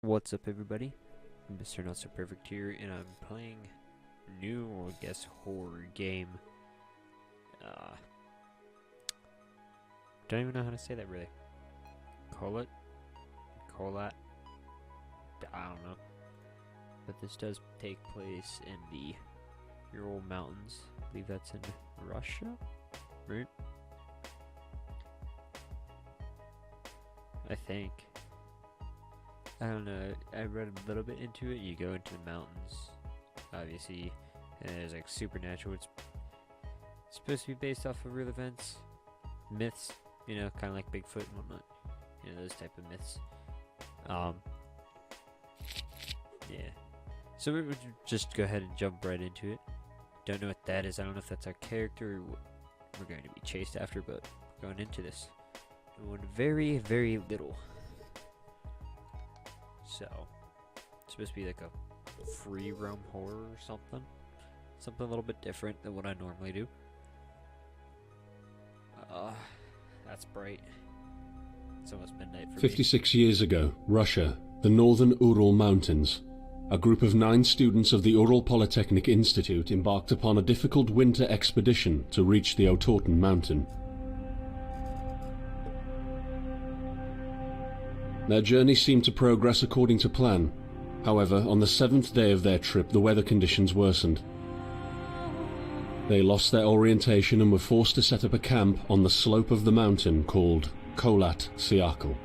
What's up, everybody? Mr.Notsoperfect here, and I'm playing a new, I guess, horror game. Don't even know how to say that really. KHOLAT? KHOLAT? I don't know. But this does take place in the Ural Mountains. I believe that's in Russia, right? I think. I don't know, I read a little bit into it. You go into the mountains, obviously, and there's like supernatural. It's supposed to be based off of real events, myths, you know, kind of like Bigfoot and whatnot, you know, those type of myths. Yeah. So we would just go ahead and jump right into it. Don't know what that is. I don't know if that's our character or what we're going to be chased after, but we're going into this. Knowing very, very little. So, it's supposed to be like a free roam horror or something. Something a little bit different than what I normally do. That's bright. It's almost midnight for 56 years ago, Russia, the northern Ural Mountains. A group of 9 students of the Ural Polytechnic Institute embarked upon a difficult winter expedition to reach the Otorten mountain. Their journey seemed to progress according to plan. However, on the 7th day of their trip, the weather conditions worsened. They lost their orientation and were forced to set up a camp on the slope of the mountain called KHOLAT Siakal.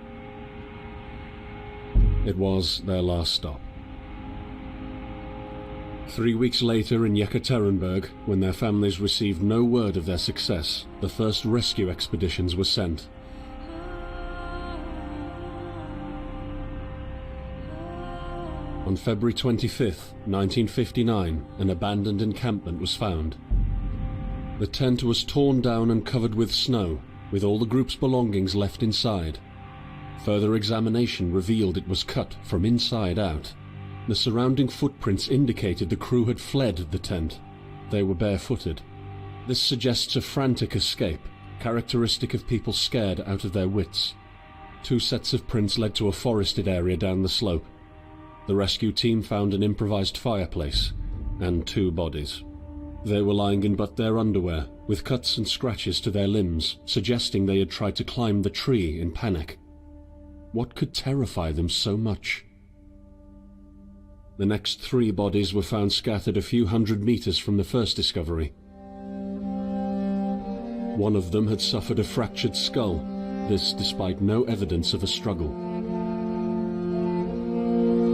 It was their last stop. 3 weeks later in Yekaterinburg, when their families received no word of their success, the first rescue expeditions were sent. On February 25th, 1959, an abandoned encampment was found. The tent was torn down and covered with snow, with all the group's belongings left inside. Further examination revealed it was cut from inside out. The surrounding footprints indicated the crew had fled the tent. They were barefooted. This suggests a frantic escape, characteristic of people scared out of their wits. 2 sets of prints led to a forested area down the slope. The rescue team found an improvised fireplace and 2 bodies. They were lying in but their underwear, with cuts and scratches to their limbs, suggesting they had tried to climb the tree in panic. What could terrify them so much? The next 3 bodies were found scattered a few hundred meters from the first discovery. One of them had suffered a fractured skull, this despite no evidence of a struggle.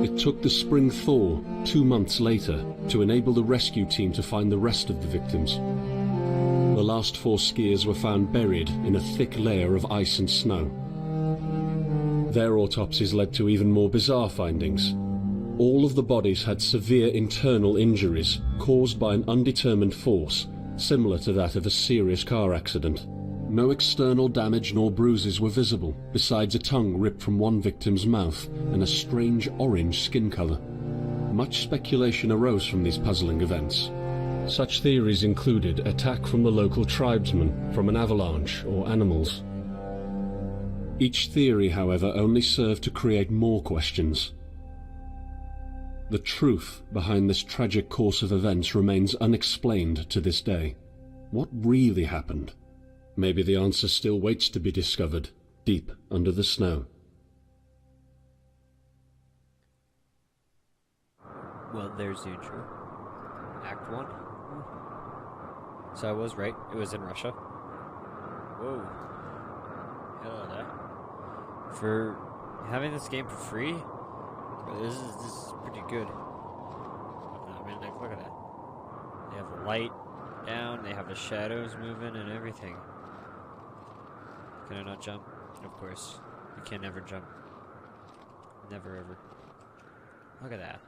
It took the spring thaw 2 months later to enable the rescue team to find the rest of the victims. The last 4 skiers were found buried in a thick layer of ice and snow. Their autopsies led to even more bizarre findings. All of the bodies had severe internal injuries caused by an undetermined force, similar to that of a serious car accident. No external damage nor bruises were visible, besides a tongue ripped from one victim's mouth and a strange orange skin color. Much speculation arose from these puzzling events. Such theories included attack from the local tribesmen, from an avalanche, or animals. Each theory, however, only served to create more questions. The truth behind this tragic course of events remains unexplained to this day. What really happened? Maybe the answer still waits to be discovered, deep under the snow. Well, there's the intro. Act 1. So I was right. It was in Russia. Whoa. Hello there. For having this game for free, this is pretty good. I mean, like, look at that. They have the light down, they have the shadows moving and everything. Can I not jump? Of course. You can never jump. Never ever. Look at that.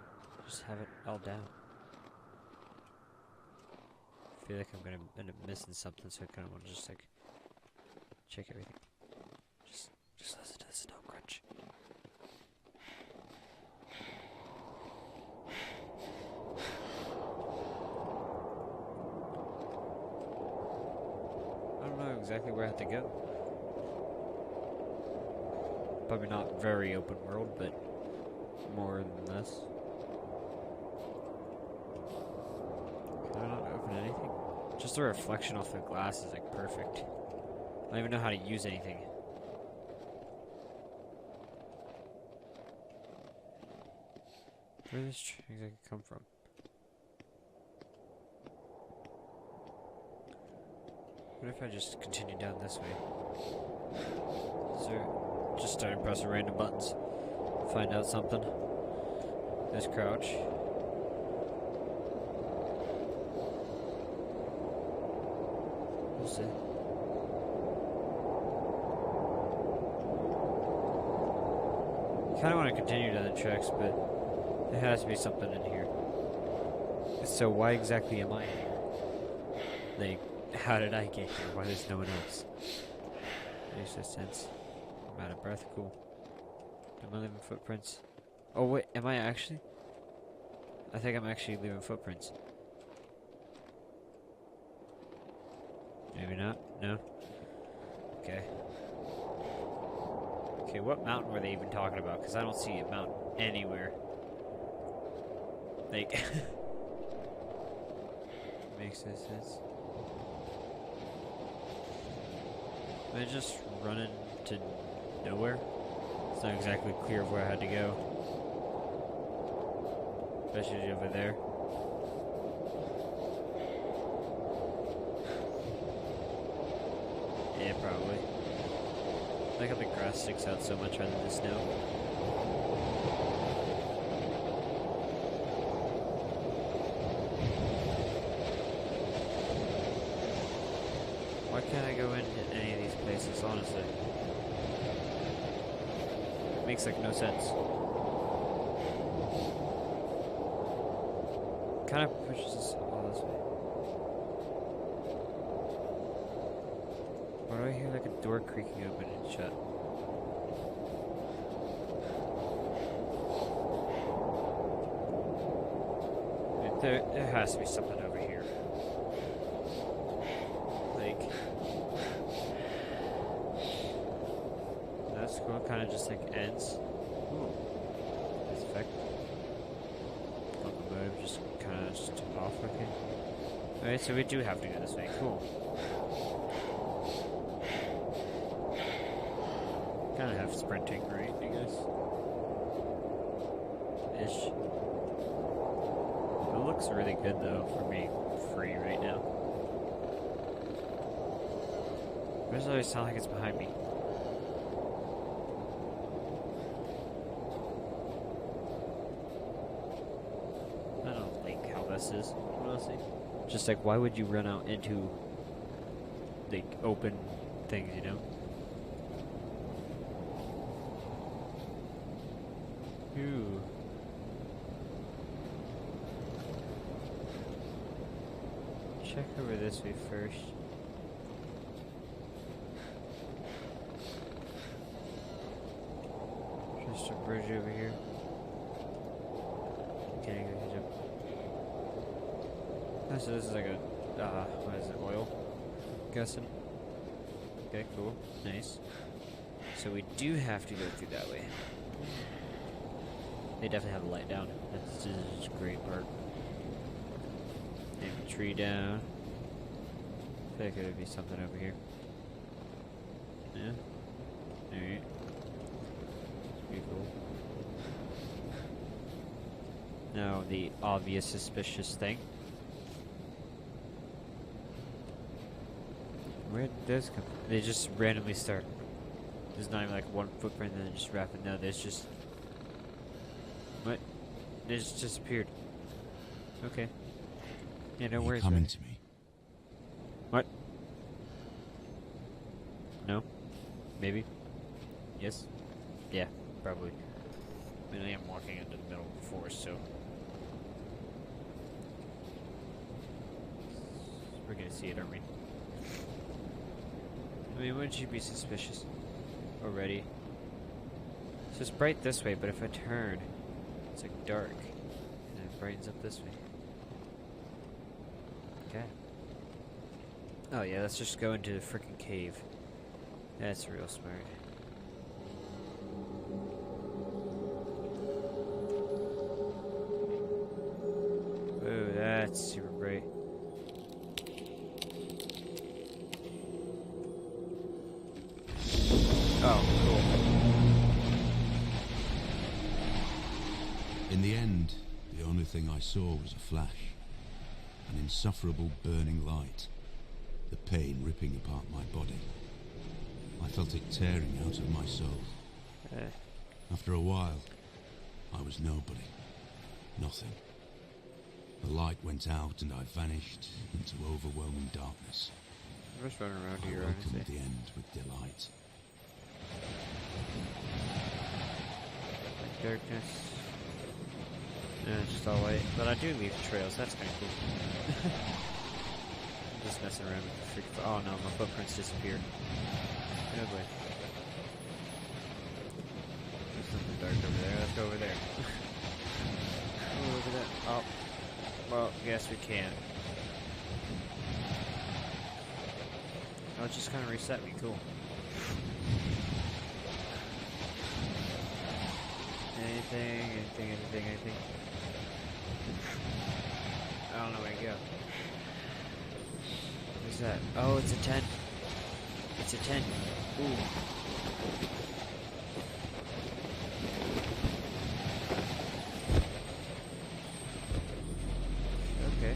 Just have it all down. I feel like I'm gonna end up missing something, so I kinda wanna just like check everything. Just listen to the snow crunch. I don't know exactly where I have to go. Probably not very open world, but more than this. Can I not open anything? Just the reflection off the glass is like perfect. I don't even know how to use anything. Where did this exactly come from? What if I just continue down this way? So, just start pressing random buttons. Find out something. There's crouch. We'll see. I kind of want to continue down the tracks, but there has to be something in here. So why exactly am I here? Like, how did I get here? Why there's no one else? Makes no sense. I'm out of breath. Cool. Am I leaving footprints? Oh wait, am I actually? I think I'm actually leaving footprints. Maybe not. No. Okay. Okay, what mountain were they even talking about? Because I don't see a mountain anywhere. Like, makes no sense. Am I just running to nowhere? It's not exactly clear of where I had to go. Especially over there. Yeah, probably. I like how the grass sticks out so much rather than the snow. Why can't I go into any of these places, honestly? It makes like no sense. Kind of pushes us all this way. Why do I hear like a door creaking open and shut? There has to be something over here. Like, that's cool. Kind of just like ends. Ooh, nice effect. Locomotive just kind of just off. Okay. Alright, so we do have to go this way. Cool. Kind of have sprinting, right? I guess. Ish. It looks really good though for being free right now. Why does it always sound like it's behind me? I don't like how this is, honestly. Just like, why would you run out into like open things, you know? Ooh. Check over this way first. Just a bridge over here. Can't even catch up. Oh, so this is like a, what is it, oil? I'm guessing. Okay, cool. Nice. So we do have to go through that way. They definitely have the light down. That's just a great part. Maybe a tree down. I feel like there would be something over here. Yeah. Alright. Pretty cool. Now the obvious suspicious thing. Where did those come from? They just randomly start. There's not even like one footprint and then just rapid. No, there's just... What? They just disappeared. Okay. Yeah, no worries. Coming to me. What? No? Maybe? Yes? Yeah, probably. I mean, I am walking into the middle of the forest, so... We're gonna see it, aren't we? I mean, wouldn't you be suspicious already? So it's bright this way, but if I turn, it's like dark. And it brightens up this way. Okay. Oh yeah, let's just go into the frickin' cave. That's real smart. That's super bright. Oh, cool. In the end, the only thing I saw was a flash. An insufferable burning light. The pain ripping apart my body. I felt it tearing out of my soul. After a while, I was nobody. Nothing. The light went out and I vanished into overwhelming darkness. I'm just running around I here, welcomed honestly. the end with delight. Like darkness. Yeah, it's just all light. But I do leave trails, that's kind of cool. I'm just messing around with the freak. Oh no, my footprints disappeared. Oh boy. There's something dark over there. Let's go over there. Oh, look at that. Oh. Well, guess we can't. Oh, it just kind of reset me. Cool. Anything. I don't know where to go. What is that? Oh, it's a tent. It's a tent. Ooh. Okay.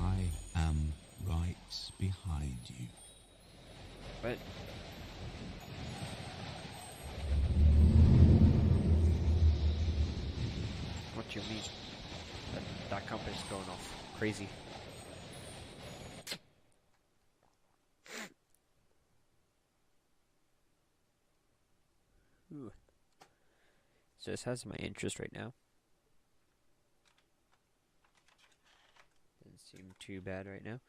I am right behind you. What? What do you mean? That compass is going off crazy. Ooh. So this has my interest right now. Doesn't seem too bad right now.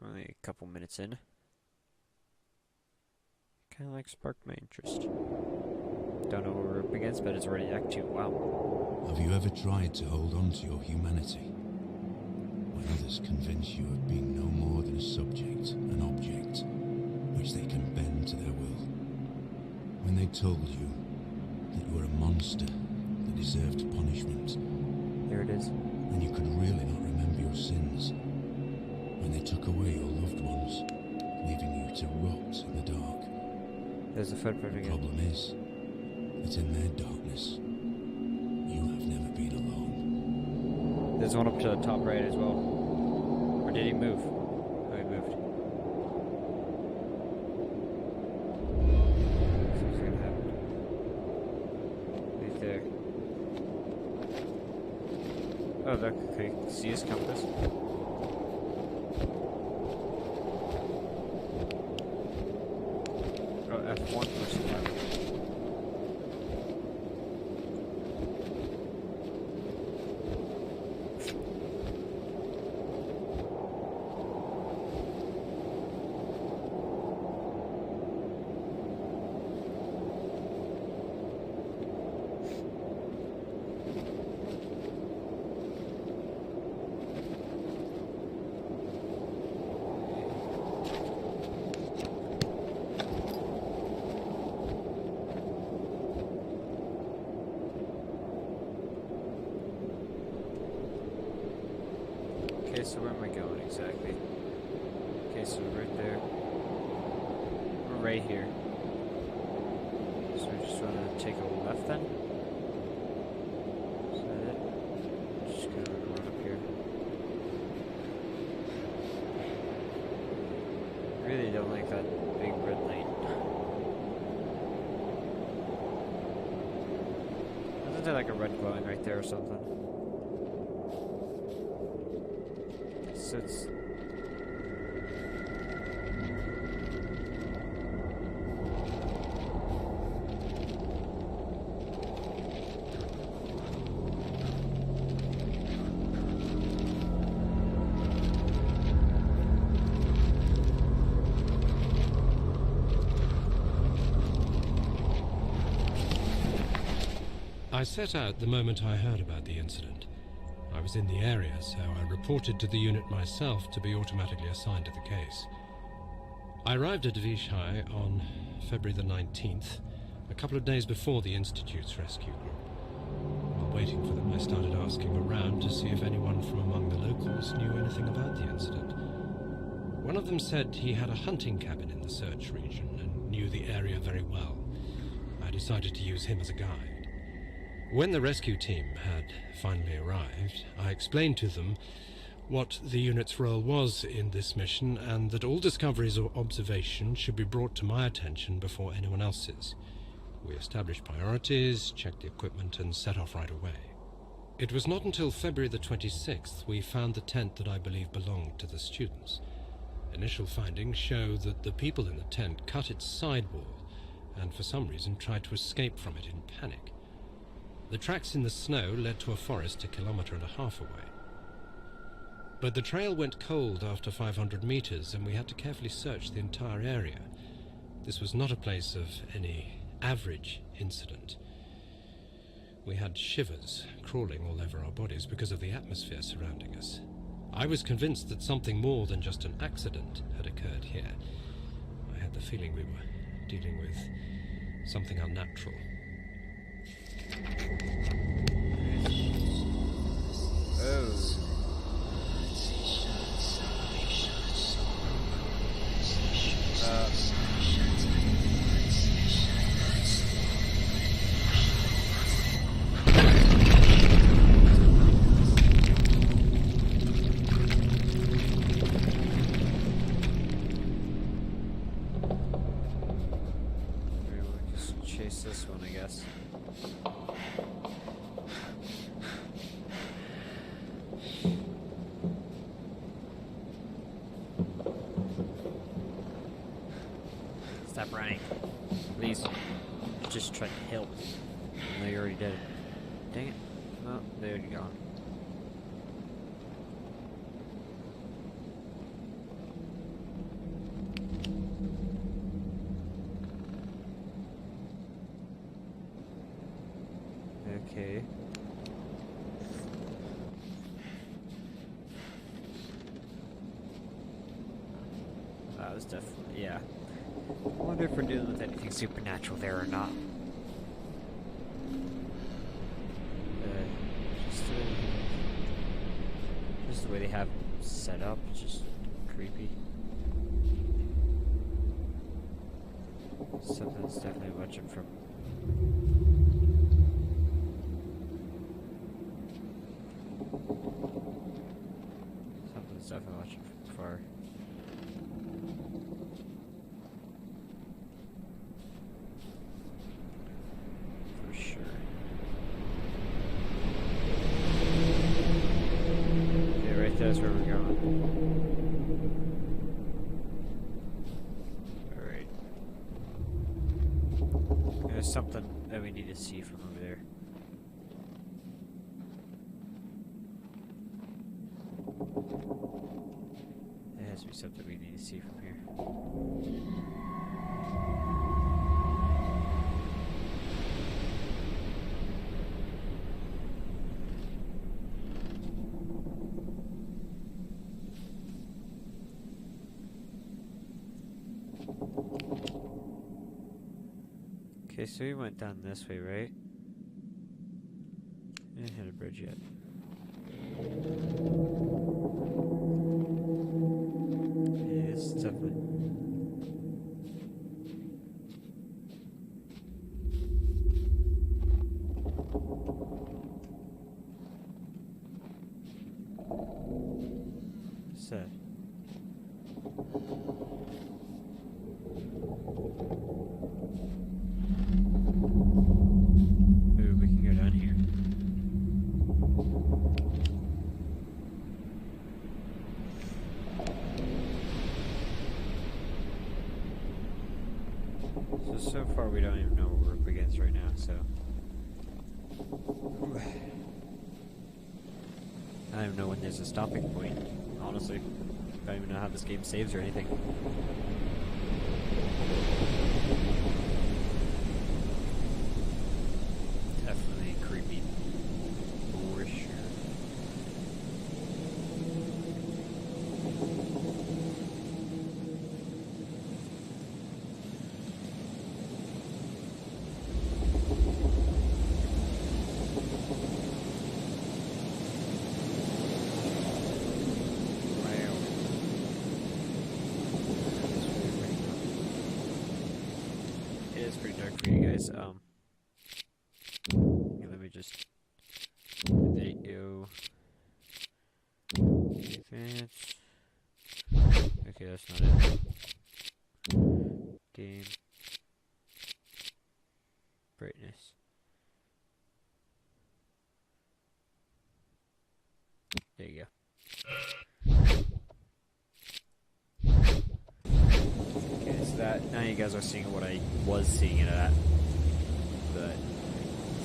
Only a couple minutes in. Kinda like sparked my interest. Don't know what we're up against, but it's already Act 2. Wow. Have you ever tried to hold on to your humanity? When others convince you of being no more than a subject, an object, which they can bend to their will. When they told you that you were a monster that deserved punishment. There it is. And you could really not remember your sins. When they took away your loved ones, leaving you to rot in the dark. There's a footprint The again. problem is that in their darkness, you have never been alone. There's one up to the top right as well. Or did he move? Oh, he moved. Something's gonna happen. Right there. Oh, look. Can you see his compass? Oh, F1 versus left. Okay, so where am I going exactly? Okay, so right there. We're right here. So we just want to take a left then? Is that it? Just gonna run up here. Really don't like that big red light. Isn't there like a red glowing right there or something? So it's... I set out the moment I heard about the incident. I was in the area, so I reported to the unit myself to be automatically assigned to the case. I arrived at Vishai on February the 19th, a couple of days before the Institute's rescue group. While waiting for them, I started asking around to see if anyone from among the locals knew anything about the incident. One of them said he had a hunting cabin in the search region and knew the area very well. I decided to use him as a guide. When the rescue team had finally arrived, I explained to them what the unit's role was in this mission and that all discoveries or observations should be brought to my attention before anyone else's. We established priorities, checked the equipment, and set off right away. It was not until February the 26th we found the tent that I believe belonged to the students. Initial findings show that the people in the tent cut its sidewall and for some reason tried to escape from it in panic. The tracks in the snow led to a forest 1.5 kilometers away. But the trail went cold after 500 meters and we had to carefully search the entire area. This was not a place of any average incident. We had shivers crawling all over our bodies because of the atmosphere surrounding us. I was convinced that something more than just an accident had occurred here. I had the feeling we were dealing with something unnatural. Oh. We'll just chase this one, I guess. Stop running. Please. Just try to help. No, you already did it. Dang it. Oh, there you go. Okay. That was definitely, yeah. I wonder if we're dealing with anything supernatural there or not. Just the way they have it set up, it's just creepy. Something's definitely watching from. Something's definitely watching from far. That's where we're going. Alright. There's something that we need to see from over there. There has to be something we need to see from here. Okay, so we went down this way, right? Didn't hit a bridge yet. Yeah, it's definitely. What's that? Ooh, we can go down here. So far we don't even know what we're up against right now, so. I don't even know when there's a stopping point, honestly. I don't even know how this game saves or anything. Definitely creepy. For sure. guys, let me just video advance. Okay, that's not it. Game brightness. There you go. Okay, so that now you guys are seeing what I was seeing it at. But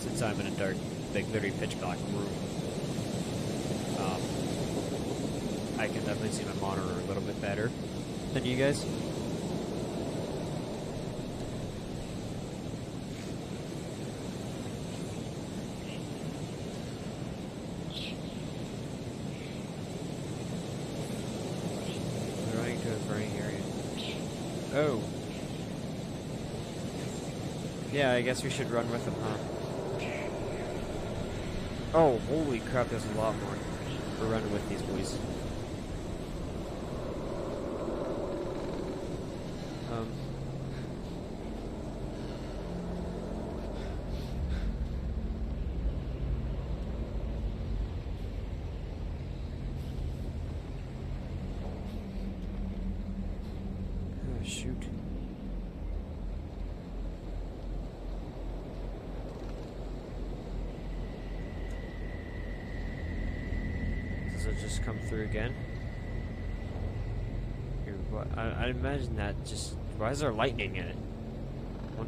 since I'm in a dark, like literally pitch black room, I can definitely see my monitor a little bit better than you guys. We're running to a burning area. Oh. Yeah, I guess we should run with them, huh? Oh, holy crap, there's a lot more. We're running with these boys. Oh, shoot. Does it just come through again? Here, what? I imagine that just... Why is there lightning in it? What?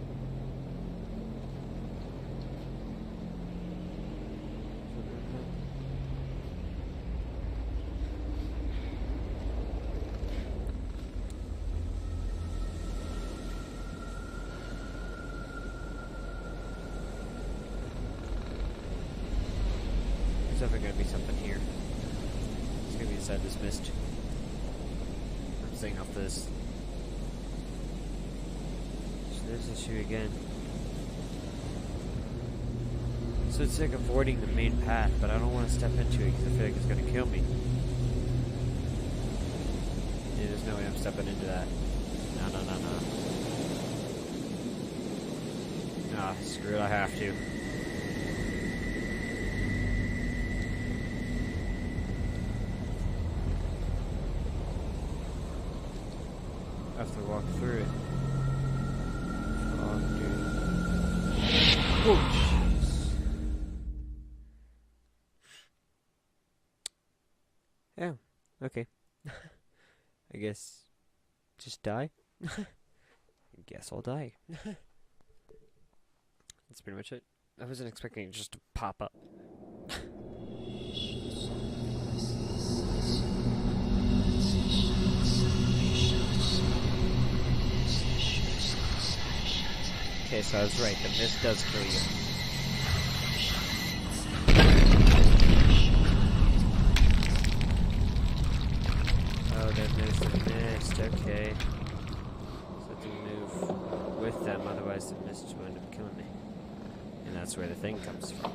There's definitely gonna be something here. It's gonna be inside this mist. I'm staying off this. So there's the shoe again. So it's like avoiding the main path, but I don't want to step into it because I feel like it's gonna kill me. Yeah, there's no way I'm stepping into that. No, no, no, no. Ah, screw it, I have to. I have to walk through it. Fuck, dude. Oh, jeez. Yeah, okay. I guess just die? I guess I'll die. That's pretty much it. I wasn't expecting it just to pop up. Okay, so I was right. The mist does kill you. Oh, there's the mist. Okay. So I have to move with them, otherwise the mist will end up killing me. And that's where the thing comes from.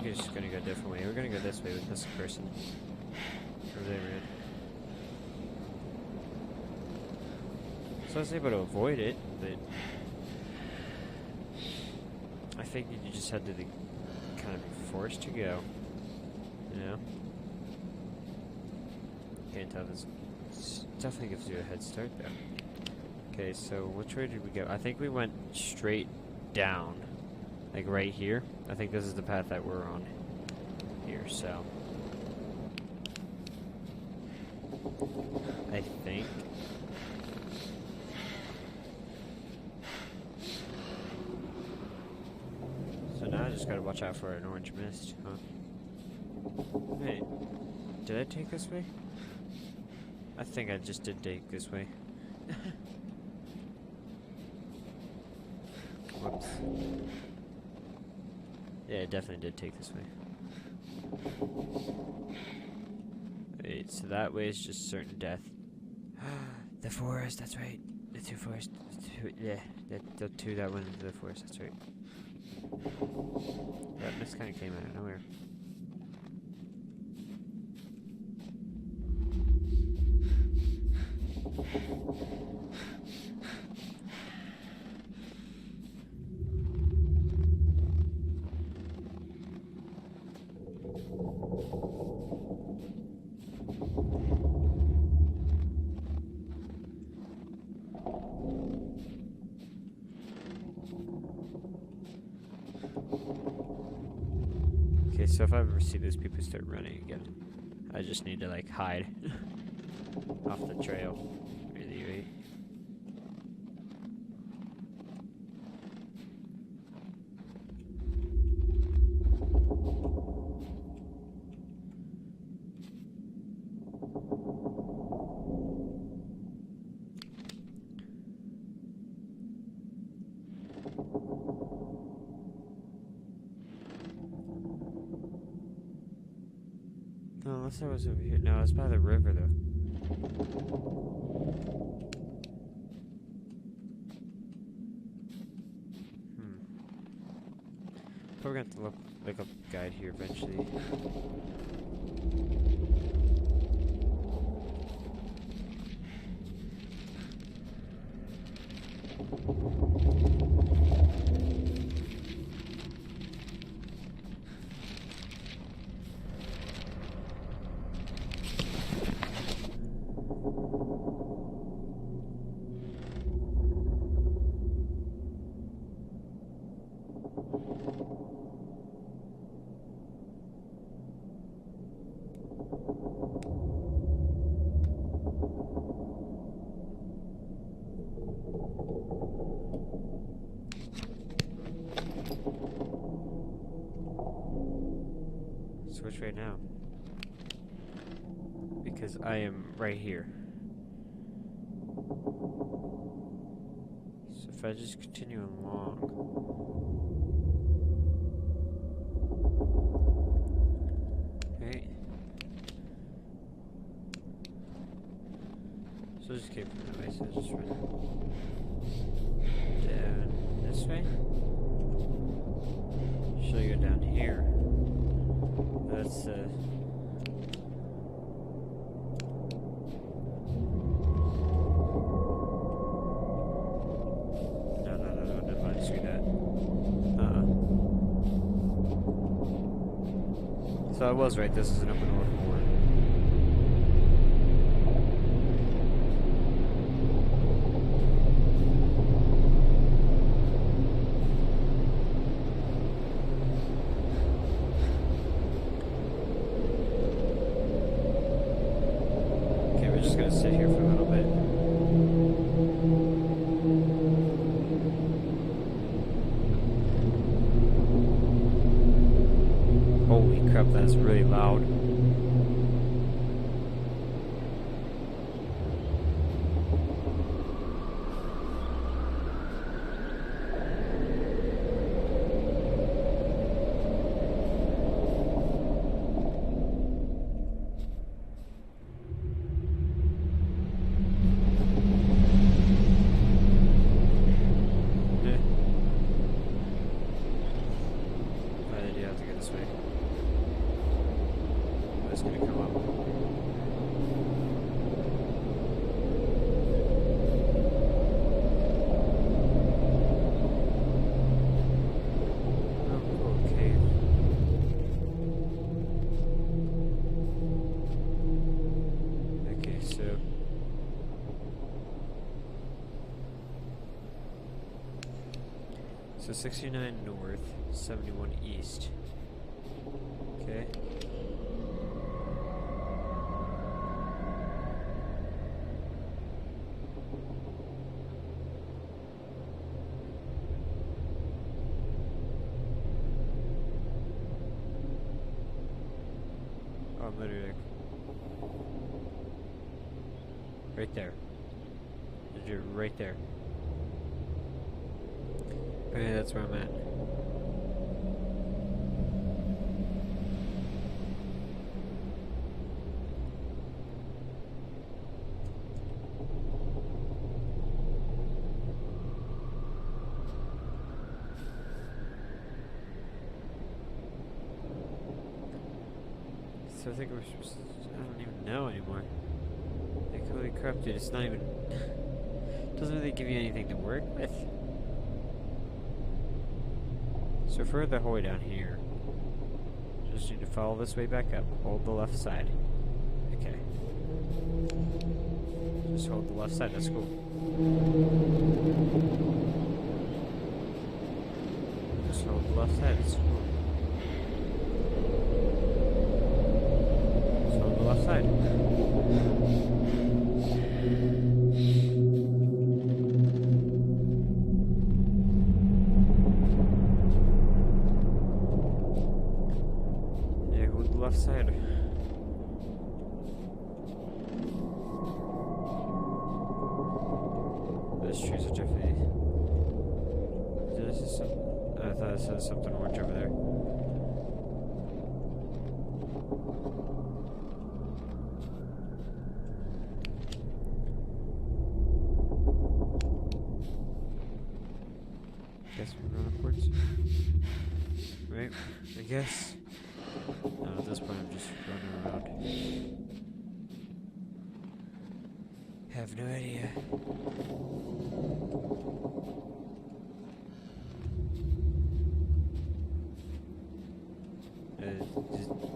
You're just gonna go a different way. We're gonna go this way with this person. Or they ran. So I was able to avoid it, but I think you just had to kind of be forced to go. You know? Can't tell this. Definitely gives you a head start there. Okay, so which way did we go? I think we went straight down. Like right here. I think this is the path that we're on here, so. I think. So now I just gotta watch out for an orange mist, huh? Wait, did I take this way? I think I just did take this way. Whoops. Yeah, it definitely did take this way. Wait, so that way is just certain death. The forest, that's right. The two forests. Yeah, the two that went into the forest, that's right. That mist kind of came out of nowhere. Okay, so if I ever see those people start running again, I just need to like hide off the trail. Really, right? No, unless I was over here. No, I was by the river though. Probably gonna have to look up a guide here eventually. So which way now? Because I am right here. So if I just continue along. Right. So just keep that way, so just run down this way. Should I go down here? That's no, never mind, screw that. So I was right, this is an open world war. Just gonna sit here for a little bit. Holy crap, that's really loud. It's gonna come up. Okay. Okay, so 69 north, 71 east. Okay. Oh, I'm literally right there. You're right there. Okay, that's where I'm at. So I think we're supposed to, I don't even know anymore. Like, holy crap, dude, it's not even... doesn't really give you anything to work with. So further the way down here. Just need to follow this way back up. Hold the left side. Okay. Just hold the left side, that's cool. Just hold the left side, that's cool. Just hold the left side. Yeah, hold the left side. Those trees are definitely... This is some... I thought it said something orange over there. Guess we run upwards. Right? I guess. No, at this point I'm just running around. Have no idea.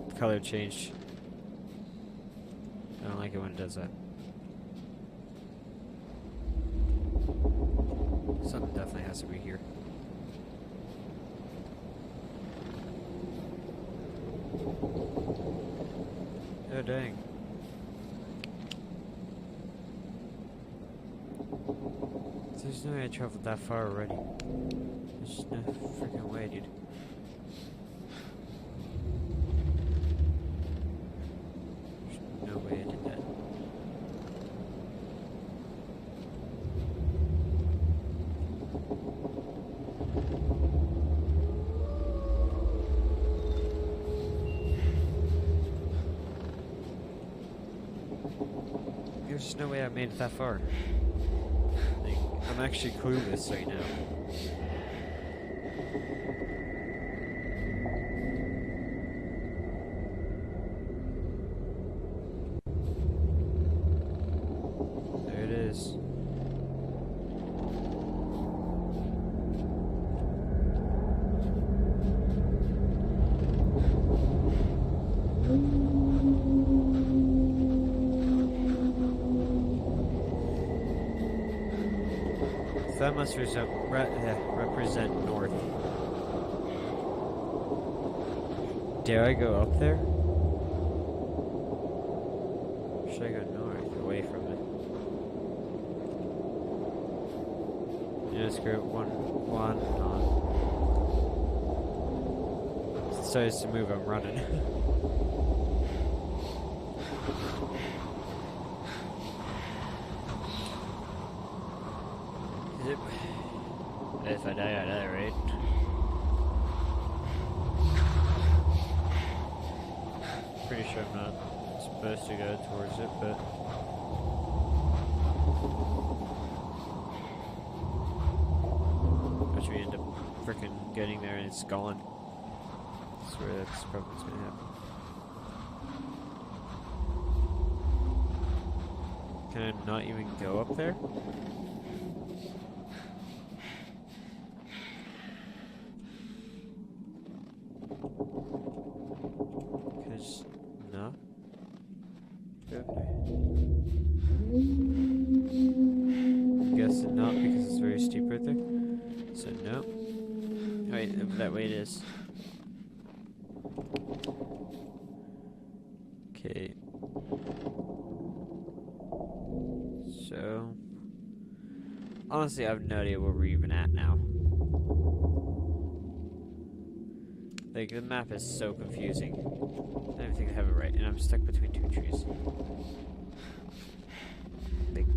The color changed. I don't like it when it does that. Something definitely has to be here. Oh dang. There's no way I traveled that far already. There's just no freaking way, dude. There's no way I did that. There's just no way I made it that far. Like, I'm actually clueless right now. There it is. That must represent north. Dare I go up there? Or should I go north, away from it? Yeah, screw it. One on. If it starts to move, I'm running. If I die, I die, right? Pretty sure I'm not supposed to go towards it, but... Which we end up frickin' getting there and it's gone. I swear that's probably what's gonna happen. Can I not even go up there? No. I'm guessing not because it's very steep right there. So no. Wait, that way it is. Okay. So honestly, I have no idea where we're even at now. Like, the map is so confusing. I don't even think I have it right, and I'm stuck between two trees. Like,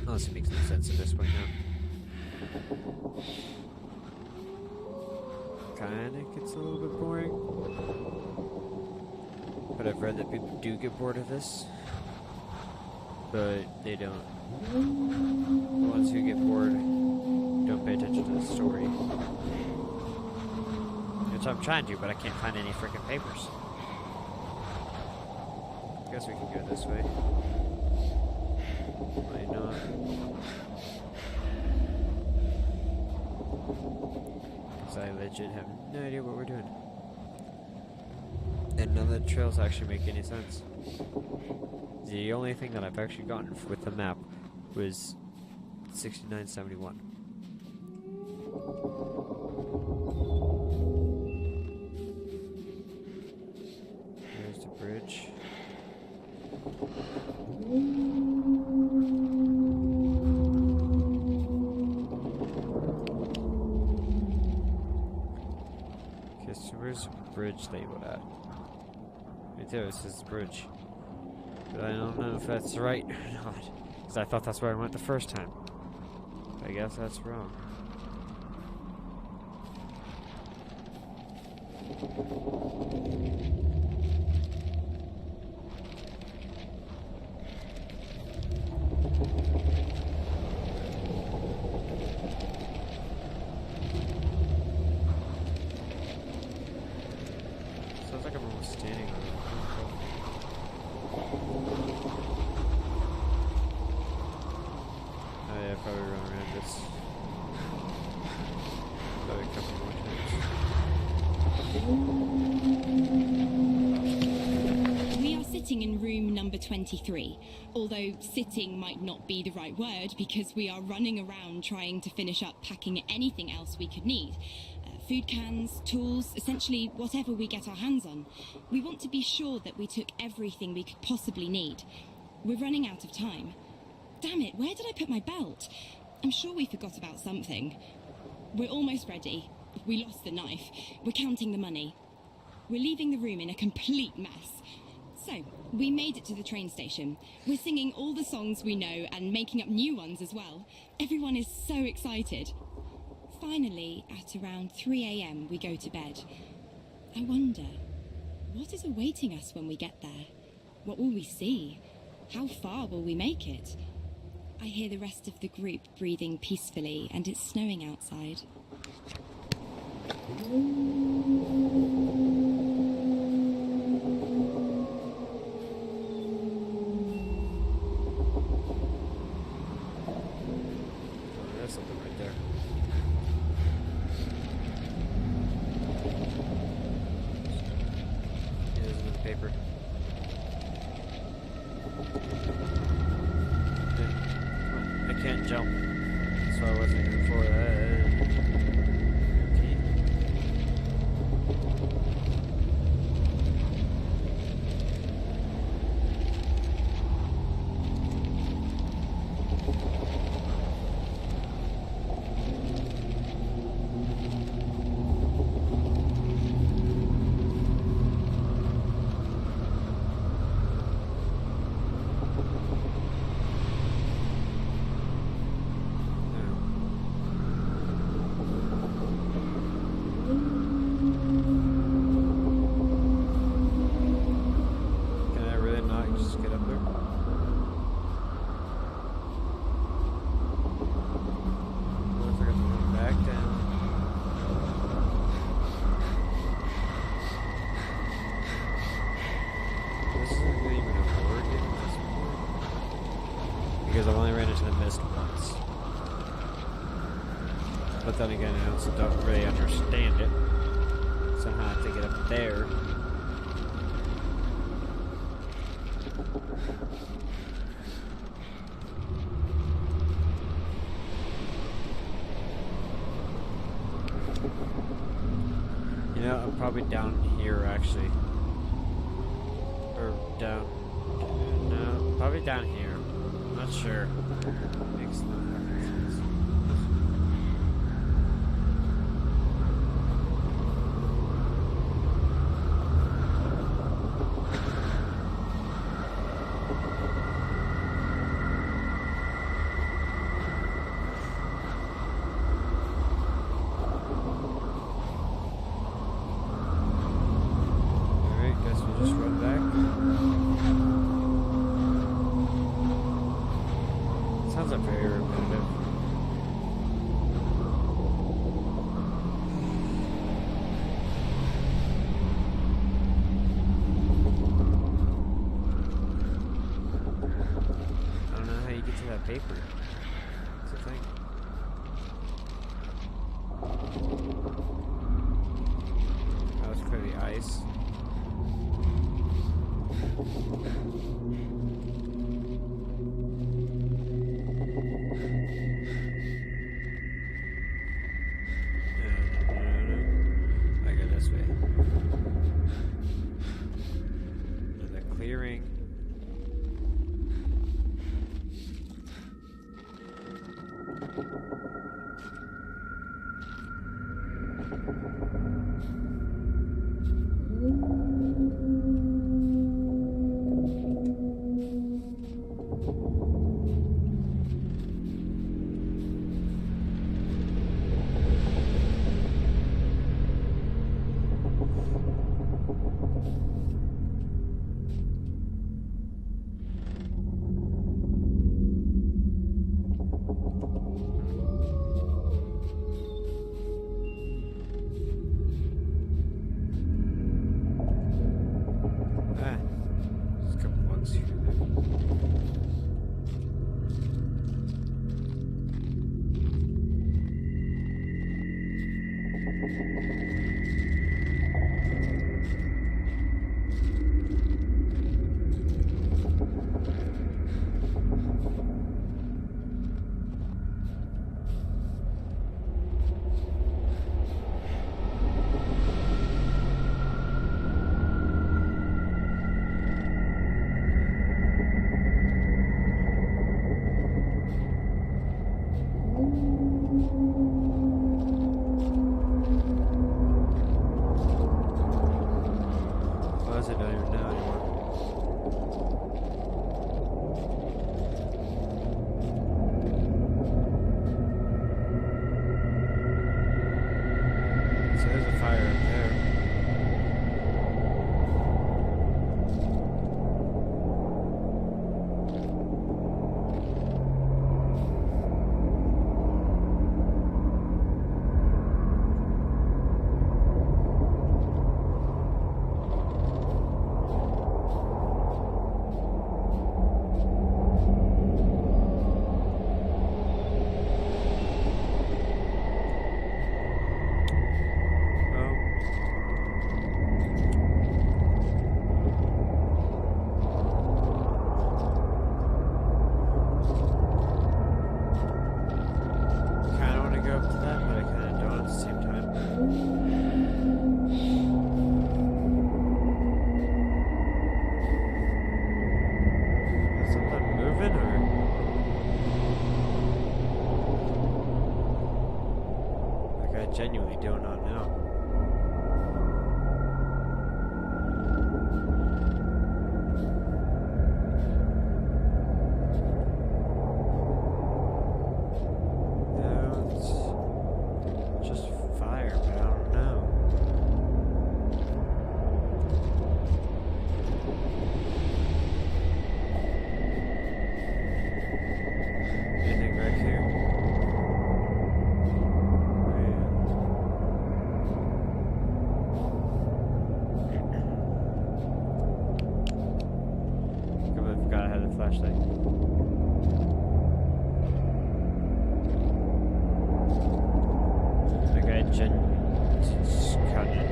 honestly, makes no sense at this point now. Kinda gets a little bit boring. But I've read that people do get bored of this. But they don't. The ones who get bored don't pay attention to the story. Which I'm trying to, but I can't find any freaking papers. Guess we can go this way. Why not? Because I legit have no idea what we're doing. And none of the trails actually make any sense. The only thing that I've actually gotten with the map was 6971. There's the bridge. Okay, so where's the bridge labeled at? Right there, it says the bridge. But I don't know if that's right or not. Because I thought that's where I went the first time. I guess that's wrong. Sounds like I'm almost standing on it. Oh yeah, probably run around this. Probably a couple more times. We are sitting in room number 23, although sitting might not be the right word because we are running around trying to finish up packing anything else we could need. Food cans, tools, essentially whatever we get our hands on. We want to be sure that we took everything we could possibly need. We're running out of time. Damn it, where did I put my belt? I'm sure we forgot about something. We're almost ready. We lost the knife. We're counting the money. We're leaving the room in a complete mess. So, we made it to the train station. We're singing all the songs we know and making up new ones as well. Everyone is so excited. Finally, at around 3 a.m, we go to bed. I wonder, what is awaiting us when we get there? What will we see? How far will we make it? I hear the rest of the group breathing peacefully, and it's snowing outside. Oh, there's something right there. Yeah, there's another paper. I can't jump, so I wasn't even for that. Okay. Can I really not just get up there? What if I have to run back down? This isn't even a word at this point. Because I've only ran into the mist once. But then again, I also don't really understand it. So how to get up there. You know, I'm probably down here actually. Or down. No, probably down here. I'm not sure. Makes no fucking sense. Alright, guess we'll just run back. Sounds like very repetitive. paper. It's a thing. That was clearly ice. I go this way. Another clearing. There's a couple bugs here. I don't even know anymore. So there's a fire up there. Genuinely do not know. No, it's just fire, but I don't know. Anything back here? Flashlight. Like I just cut it.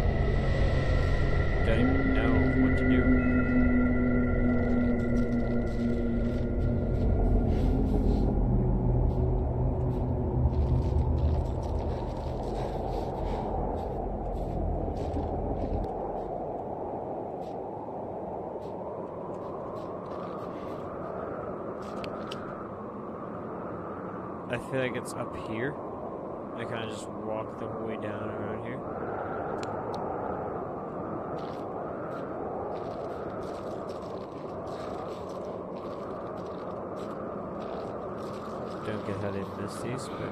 Don't even know what to do. I feel like it's up here. I kind of just walk the whole way down around here. Don't get how they missed these, but...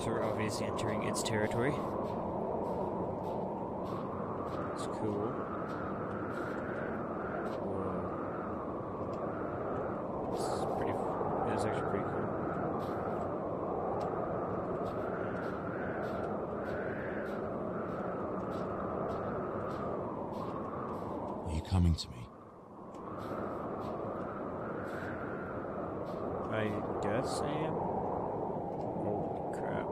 So we're obviously entering its territory. It's cool. Whoa. This is pretty... That's actually pretty cool. coming to me. I guess I am. Holy crap.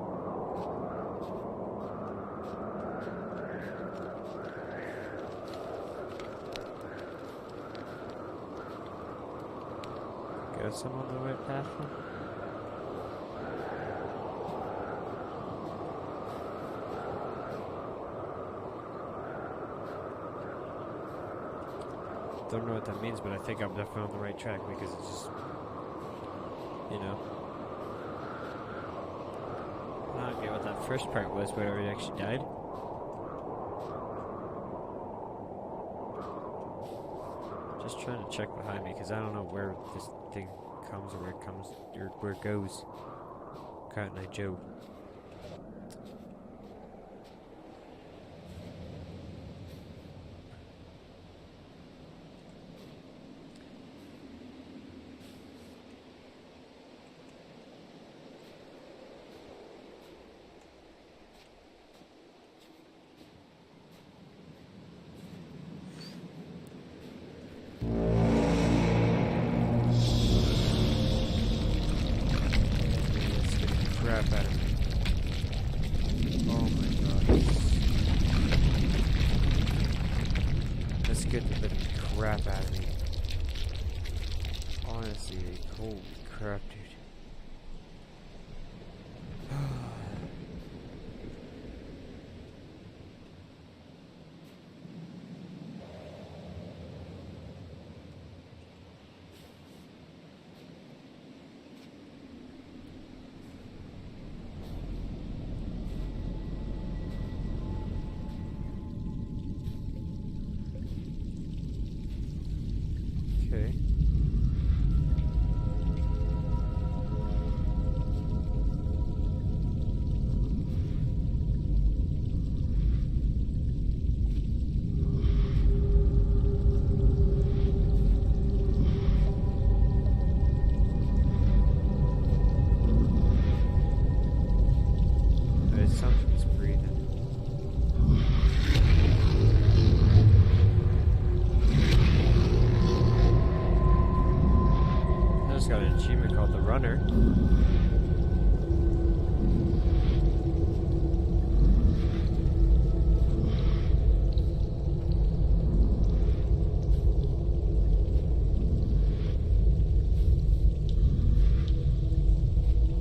Guess I'm on the right path then. Don't know what that means, but I think I'm definitely on the right track because it's just, you know. I don't get what that first part was, where it actually died. Just trying to check behind me because I don't know where this thing comes or where it comes or where it goes. Cotton Eye Joe. Crap out of me. Oh my god. That scared the living crap out of me. Honestly, holy crap, dude. Okay. There's something's breathing. I just got an achievement called the Runner.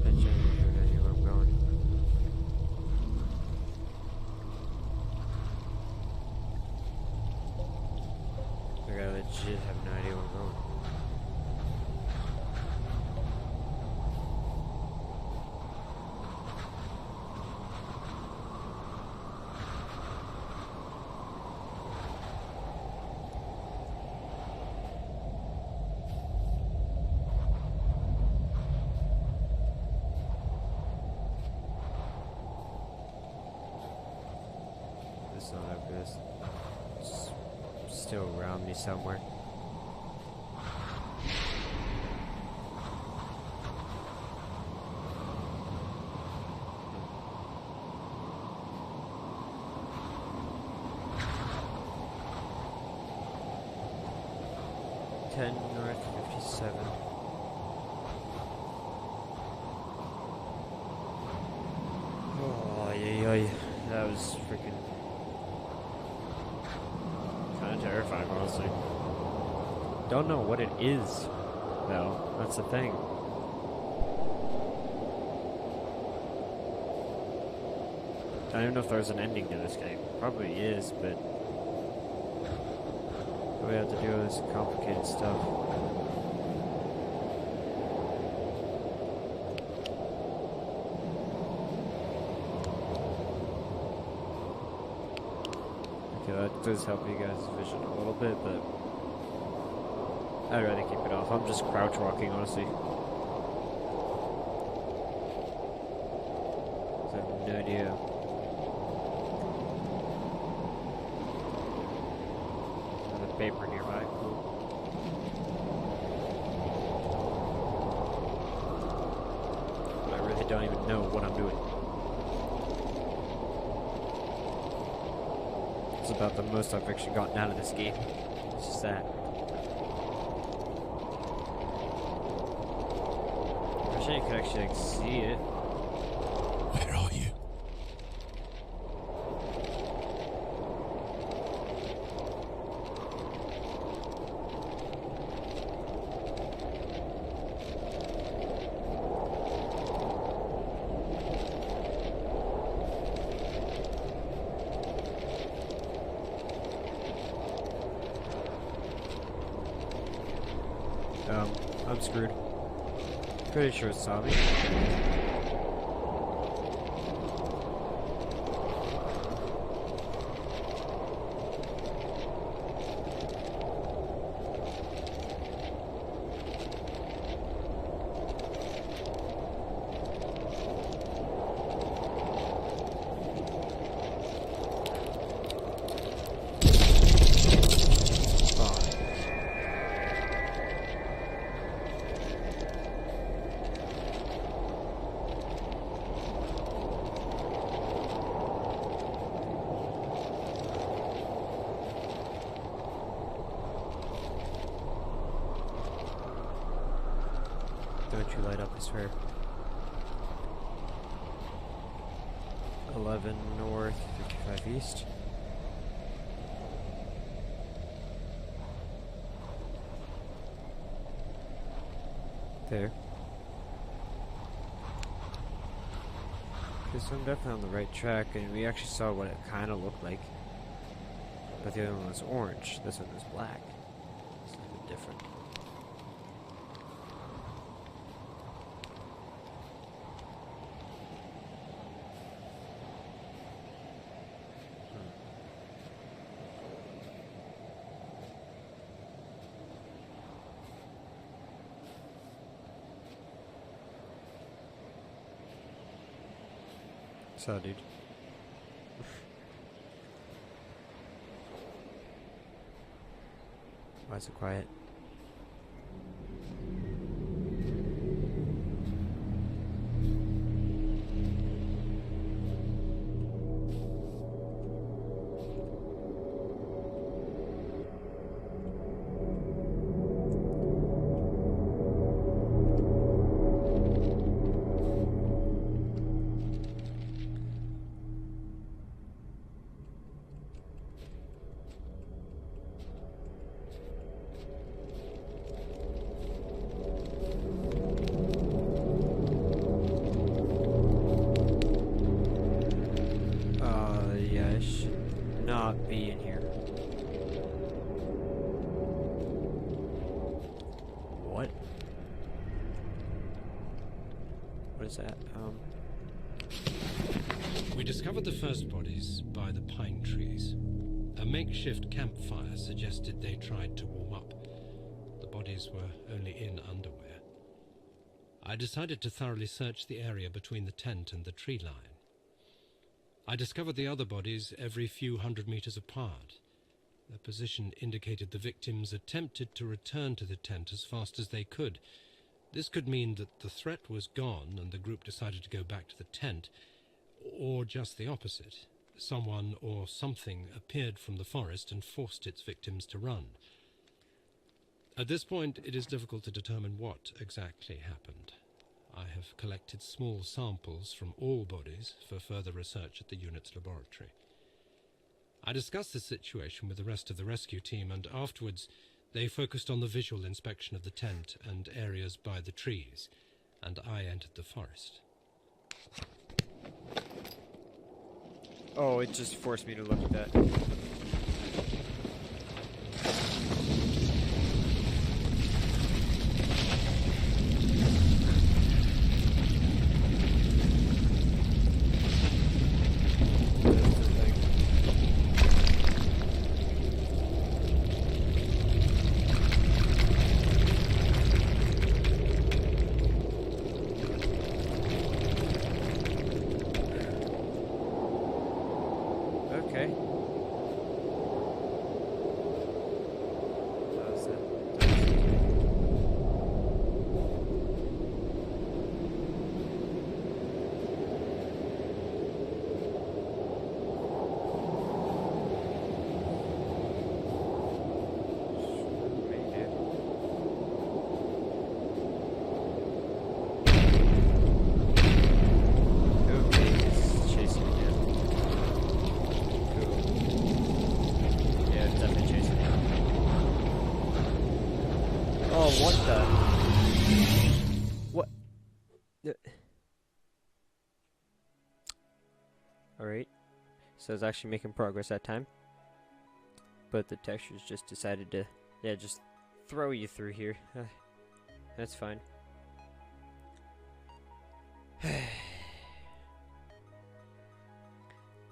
Bet you I don't even know where I'm going. Like, I legit have no idea where I'm going. It's not obvious. It's still around me somewhere. Ten North 57. Oh, yeah. That was freaking kind of terrifying, honestly. Don't know what it is, though. That's the thing. I don't even know if there's an ending to this game. Probably is, but we have to do all this complicated stuff. Okay, that does help you guys' vision a little bit, but I'd rather keep it off. I'm just crouch walking, honestly. So I have no idea. There's a paper nearby. Cool. But I really don't even know what I'm doing. It's about the most I've actually gotten out of this game. It's just that. I wish I could actually like, see it. Where are you? I'm screwed. Pretty sure it saw me. Don't you light up, I swear. 11 north, 55 east. There. Okay, so I'm definitely on the right track, and we actually saw what it kind of looked like. But the other one was orange, this one was black. It's a little bit different. So, dude. Why is it quiet? Not be in here. What? What is that? We discovered the first bodies by the pine trees. A makeshift campfire suggested they tried to warm up. The bodies were only in underwear. I decided to thoroughly search the area between the tent and the tree line. I discovered the other bodies every few hundred meters apart. Their position indicated the victims attempted to return to the tent as fast as they could. This could mean that the threat was gone and the group decided to go back to the tent, or just the opposite. Someone or something appeared from the forest and forced its victims to run. At this point, it is difficult to determine what exactly happened. I have collected small samples from all bodies for further research at the unit's laboratory. I discussed the situation with the rest of the rescue team, and afterwards they focused on the visual inspection of the tent and areas by the trees, and I entered the forest. Oh, it just forced me to look at that. Okay. Alright. So I was actually making progress that time. But the textures just decided to, yeah, just throw you through here. That's fine.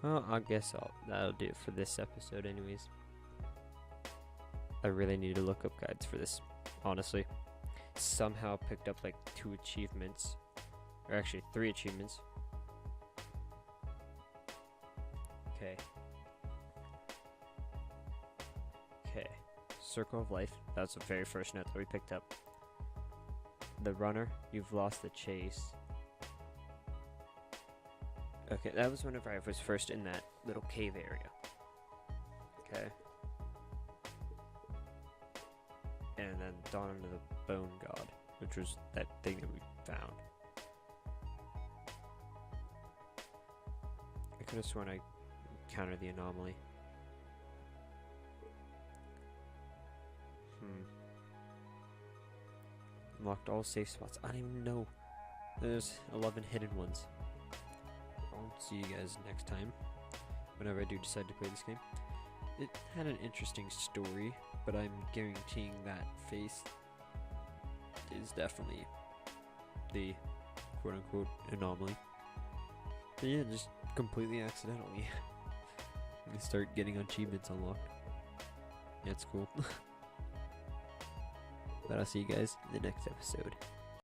Well, I guess that'll do it for this episode anyways. I really need to look up guides for this, honestly. Somehow picked up like 2 achievements. Or actually 3 achievements. Okay. Okay. Circle of Life. That's the very first note that we picked up. The runner, you've lost the chase. Okay, that was whenever I was first in that little cave area. Okay. And then Dawn of the Bone God, which was that thing that we found. I could have sworn I encountered the anomaly. Unlocked all safe spots. I don't even know. There's 11 hidden ones. I'll see you guys next time, whenever I do decide to play this game. It had an interesting story, but I'm guaranteeing that face is definitely the quote-unquote anomaly. But yeah, just completely accidentally. I start getting achievements unlocked. Yeah, it's cool. But I'll see you guys in the next episode.